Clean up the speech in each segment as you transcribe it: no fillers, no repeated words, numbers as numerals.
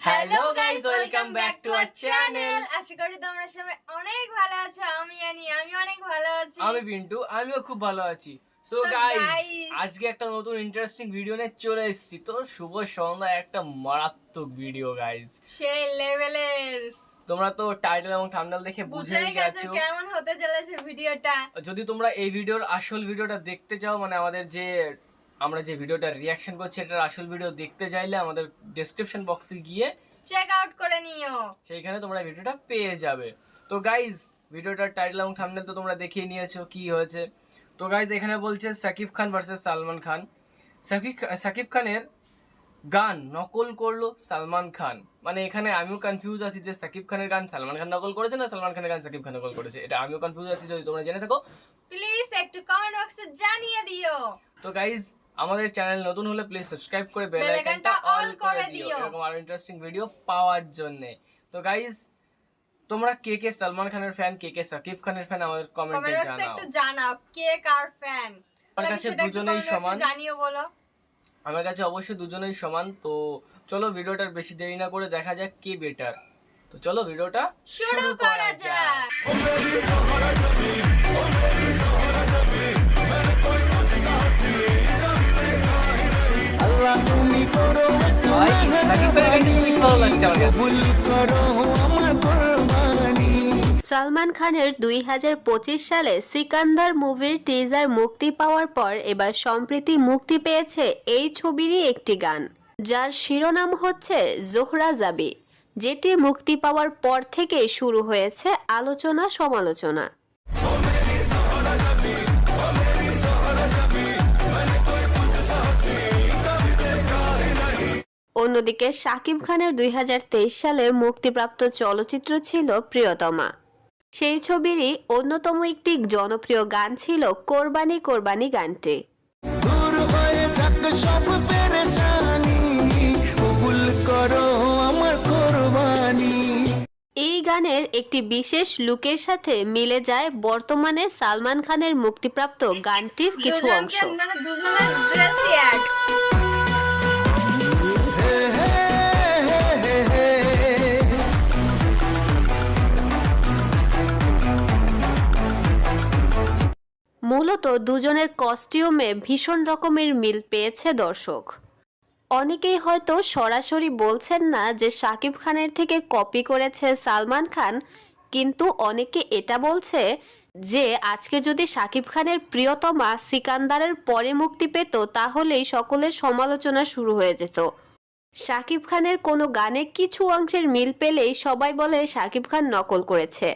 Hello guys, welcome back to our channel. আশা করি তোমরা সবাই অনেক ভালো আছো। আমি অনেক ভালো আছি। আমি পিন্টু, আমিও খুব ভালো আছি। সো So গাইস, guys, আজকে একটা নতুন ইন্টারেস্টিং ভিডিও নিয়ে চলে এসেছি। তো শুভ সন্ধ্যা, একটা মারাত্মক ভিডিও গাইস। সেই লেভেলের তোমরা তো টাইটেল এবং থাম্বনেল দেখে বুঝেই গেছো কেমন হতে চলেছে ভিডিওটা। যদি তোমরা এই ভিডিওর আসল ভিডিওটা দেখতে চাও, মানে আমরা যে ভিডিওটা রিয়াকশন করছি এটার আসল ভিডিও দেখতে চাইলে আমাদের ডেসক্রিপশন বক্সে গিয়ে চেক আউট করে নিও, সেইখানে তোমরা ভিডিওটা পেয়ে যাবে। তো গাইজ, ভিডিওটার টাইটেল এবং থাম্বনেল তো তোমরা দেখিয়ে নিয়েছো কি হয়েছে। তো গাইজ, এখানে বলছে সাকিব খান ভার্সেস সালমান খান। সাকিব খানের গান নকল করলো সালমান খান। মানে এখানে আমিও কনফিউজ আছি যে সাকিব খানের গান সালমান খান নকল করেছে না সালমান খানের গান সাকিব খান নকল করেছে, এটা আমিও কনফিউজ আছি। যদি তোমরা জেনে থাকো প্লিজ একটু কমেন্ট বক্সে জানিয়ে দিও। তো গাইজ, আমাদের চ্যানেল নতুন হলে প্লিজ সাবস্ক্রাইব করে বেল আইকনটা অল করে দিও এরকম আরো ইন্টারেস্টিং ভিডিও পাওয়ার জন্য। তো গাইজ, তোমরা কে কে সালমান খানের ফ্যান, কে কে সাকিব খানের ফ্যান, আমাদের কমেন্টে জানাও। একটু জানাও কে কার ফ্যান। আমার কাছে দুজনেই সমান, জানিও বলো। আমার কাছে অবশ্যই দুজনেই সমান। তো চলো ভিডিওটার বেশি দেরি না করে দেখা যাক কে বেটার। তো চলো ভিডিওটা শুরু করা যাক। সালমান খানের 2025 সালে সিকান্দার মুভির টিজার মুক্তি পাওয়ার পর এবার সম্প্রতি মুক্তি পেয়েছে এই ছবিরই একটি গান, যার শিরোনাম হচ্ছে জোহরা যাবি, যেটি মুক্তি পাওয়ার পর থেকে শুরু হয়েছে আলোচনা সমালোচনা। অন্যদিকে শাকিব খানের 2023 সালে মুক্তিপ্রাপ্ত চলচ্চিত্র ছিল প্রিয়তমা। সেই ছবিরই অন্যতম একটি জনপ্রিয় গান ছিল কোরবানি কোরবানি গানটি। এই গানের একটি বিশেষ লুকের সাথে মিলে যায় বর্তমানে সালমান খানের মুক্তিপ্রাপ্ত গানটির কিছু অংশ। মূলত দুজনের কস্টিউমে ভীষণ রকমের মিল পেয়েছে দর্শক। অনেকেই হয়তো সরাসরি বলছেন না যে শাকিব খানের থেকে কপি করেছে সালমান খান, কিন্তু অনেকে এটা বলছে যে আজকে যদি শাকিব খানের প্রিয়তমা সিকান্দারের পরে মুক্তি পেত তাহলেই সকলের সমালোচনা শুরু হয়ে যেত। শাকিব খানের কোনো গানে কিছু অংশের মিল পেলেই সবাই বলে শাকিব খান নকল করেছে,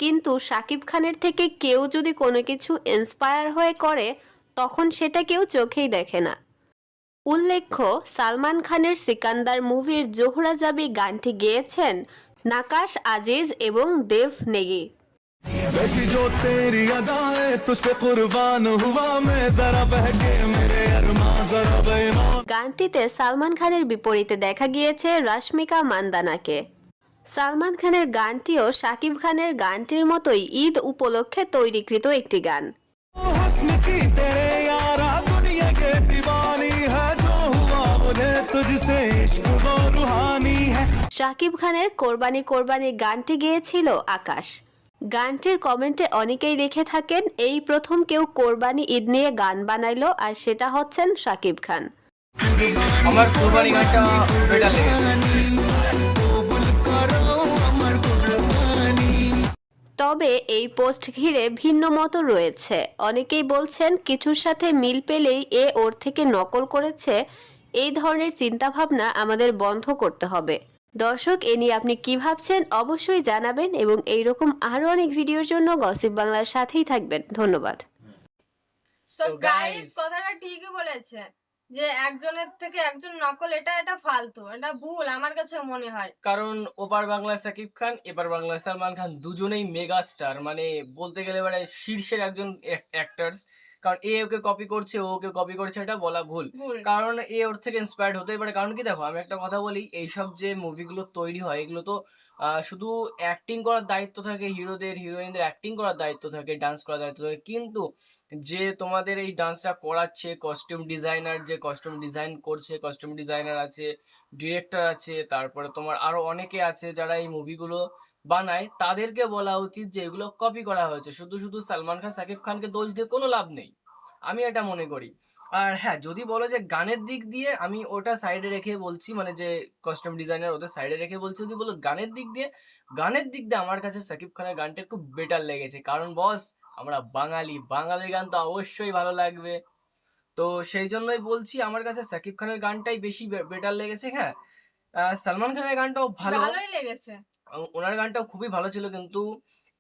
কিন্তু শাকিব খানের থেকে কেউ যদি কোনো কিছু ইন্সপায়ার হয়ে করে তখন সেটা কেউ চোখেই দেখে না। উল্লেখ্য, সালমান খানের সিকান্দার মুভির জোহরা যাবি গানটি গেয়েছেন নাকাশ আজিজ এবং দেব নেগি। গানটিতে সালমান খানের বিপরীতে দেখা গিয়েছে রাশমিকা মান্দানাকে। সালমান খানের গানটিও শাকিব খানের গানটির মতোই ঈদ উপলক্ষে তৈরিকৃত একটি গান। শাকিব খানের কোরবানি কোরবানি গানটি গেয়েছিল আকাশ। গানটির কমেন্টে অনেকেই লিখে থাকেন এই প্রথম কেউ কোরবানি ঈদ নিয়ে গান বানাইলো, আর সেটা হচ্ছেন শাকিব খান। আমার কোরবানি গানটা বেটার লেগেছে। তবে এই পোস্ট ঘিরে ভিন্ন মত রয়েছে। অনেকেই বলছেন কিছুর সাথে মিল পেলেই ওর থেকে নকল করেছে। এই ধরনের চিন্তাভাবনা আমাদের বন্ধ করতে হবে। দর্শক, এ নিয়ে আপনি কি ভাবছেন অবশ্যই জানাবেন, এবং এইরকম আরো অনেক ভিডিওর জন্য গসিপ বাংলার সাথেই থাকবেন। ধন্যবাদ। সো গাইস, কথাটা ঠিকই বলেছে যে একজনের থেকে একজন নকল, এটা ফালতু, এটা ভুল আমার কাছে মনে হয়। কারণ ওপার বাংলায় সাকিব খান, এপার বাংলায় সালমান খান, দুজনেই মেগা স্টার। মানে বলতে গেলে মানে শীর্ষের একজন অ্যাক্টরস। কারণ ওকে কপি করছে, ওকে কপি করছে, এটা বলা ভুল। কারণ ওর থেকে ইন্সপায়ার্ড হতেই পারে। কারণ কি, দেখো আমি একটা কথা বলি, এইসব যে মুভিগুলো তৈরি হয় এগুলো তো শুধু অ্যাক্টিং করার দায়িত্ব থাকে হিরোদের, হিরোইনদের অ্যাক্টিং করার দায়িত্ব থাকে, ডান্স করার দায়িত্ব থাকে, কিন্তু যে তোমাদের এই ডান্সটা করাচ্ছে, কস্টিউম ডিজাইনার যে কস্টিউম ডিজাইন করছে, কস্টিউম ডিজাইনার আছে, ডিরেক্টর আছে, তারপরে তোমার আরো অনেকে আছে যারা এই মুভিগুলো বানায়, তাদেরকে বলা উচিত যে এগুলো কপি করা হয়েছে। শুধু শুধু সালমান খান শাকিব খানকে দোষ দিয়ে কোনো লাভ নেই, আমি এটা মনে করি। আর হ্যাঁ, যদি বলো যে গানের দিক দিয়ে, আমি ওটা সাইডে রেখে বলছি, মানে যে কস্টিউম ডিজাইনার ওদের সাইডে রেখে বলছি, যদি বলো গানের দিক দিয়ে আমার কাছে শাকিব খানের গানটা একটু বেটার লেগেছে। কারণ বস, আমরা বাঙালি, বাঙালির গান তো অবশ্যই ভালো লাগবে। তো সেই জন্যই বলছি আমার কাছে শাকিব খানের গানটাই বেশি বেটার লেগেছে। হ্যাঁ, সালমান খানের গানটাও ভালো, ভালোই লেগেছে। ওনার গানটাও খুবই ভালো ছিল, কিন্তু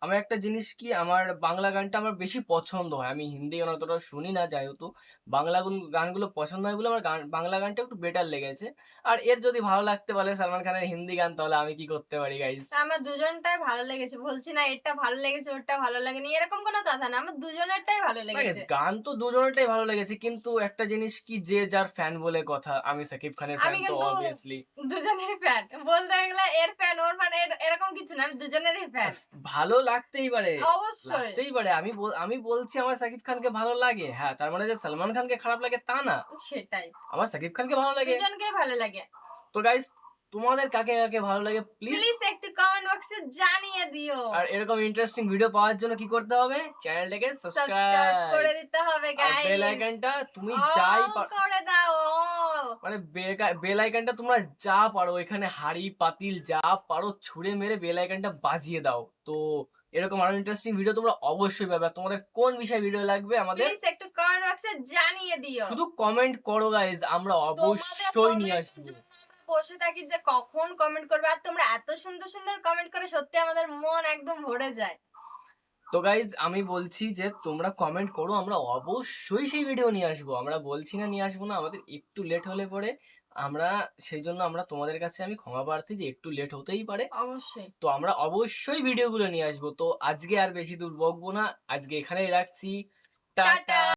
আমার একটা জিনিস কি, আমার বাংলা গানটা আমার বেশি পছন্দ হয়। আমি হিন্দি গান অতটা শুনি না, যেহেতু গানগুলো পছন্দ হয় বলে আমার বাংলা গানটা একটু বেটার লেগেছে। আর এর যদি ভালো লাগতে বলে সালমান খানের হিন্দি গান, তাহলে আমি কি করতে পারি গাইস? আমার দুজনটাই ভালো লেগেছে, বলছি না এটা ভালো লেগেছে ওটা ভালো লাগেনি, এরকম কোনো কথা না, আমার দুজনেরটাই ভালো না guys, লেগেছে। গান তো দুজনেরটাই ভালো লেগেছে, কিন্তু একটা জিনিস কি, যে যার ফ্যান বলে কথা। আমি শাকিব খানের ফ্যান আমি তো কিন্তু অবভিয়াসলি। দুজনেরই ফ্যান, বলতে গেলে এর ফ্যান ওর ফ্যান এরকম কিছু না, আমি দুজনেরই ফ্যান। ভালো লাগতেই পারে, অবশ্যই আমি বলছি আমার শাকিব খানকে ভালো লাগে, হ্যাঁ, তার মানে যে সালমান খানকে খারাপ লাগে তা না, সেটাই, আমার শাকিব খানকে ভালো লাগে। দুজনকেই ভালো লাগে। তো গাইস, তোমাদের কাকে কাকে ভালো লাগে প্লিজ প্লিজ একটু কমেন্ট বক্সে জানিয়ে দিও। আর এরকম ইন্টারেস্টিং ভিডিও পাওয়ার জন্য কি করতে হবে? চ্যানেলটাকে সাবস্ক্রাইব করে সাবস্ক্রাইব দিতে হবে আর গাইস, বেল আইকনটা তুমি অল করে দাও অল। মানে বেল আইকনটা তোমরা যা পারো, এখানে হাড়ি পাতিল যা পারো ছুঁড়ে মেরে বেল আইকনটা বাজিয়ে দাও। তো এরকম আরো ইন্টারেস্টিং ভিডিও তোমরা অবশ্যই পাবে। আর তোমাদের কোন বিষয়ে ভিডিও লাগবে আমাদের প্লিজ একটু কমেন্ট বক্সে জানিয়ে দিও। শুধু কমেন্ট করো গাইজ, আমরা অবশ্যই নিয়ে আসবো। বসে থাকি যে কখন কমেন্ট করবে, আর তোমরা এত সুন্দর সুন্দর কমেন্ট করে সত্যি আমাদের মন একদম ভরে যায়। তো গাইজ, আমি বলছি যে তোমরা কমেন্ট করো, আমরা অবশ্যই সেই ভিডিও নিয়ে আসবো। আমরা বলছি না নিয়ে আসবো না, আমাদের একটু লেট হলে পরে আমরা, সেই জন্য আমরা তোমাদের কাছে আমি ক্ষমা প্রার্থী যে একটু লেট হতেই পারে। অবশ্যই। তো আমরা অবশ্যই ভিডিওগুলো নিয়ে আসবো। তো আজকে আর বেশি দূর বকবো না, আজকে এখানেই রাখছি। টাটা। টাটা।